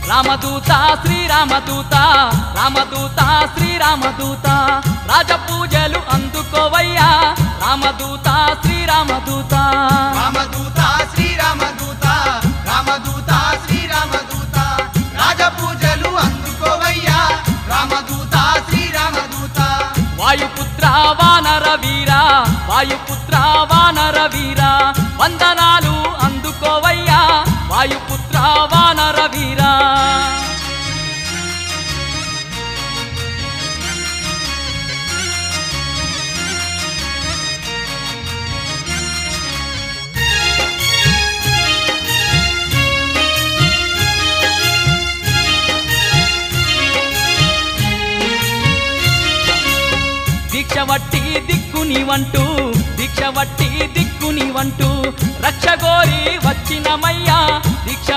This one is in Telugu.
రామదూత శ్రీరామదూత రామదూత శ్రీరామదూత రాజపూజలు అందుకోవయ్యా రామదూత శ్రీరామదూత రామదూత శ్రీరామదూత రామదూత శ్రీరామదూత రాజపూజలు అందుకోవయ్యా రామదూత శ్రీరామదూత వాయుపుత్ర వానర వీర వాయుపుత్ర వానర వీర వందనాలు అందుకోవయ్యా వాయుపుత్ర వానర వీర దీక్షవట్టి దిక్కునివంటూ దీక్షవట్టి దిక్కునివంటూ రక్షగోరి వచ్చినమయ్యా దీక్ష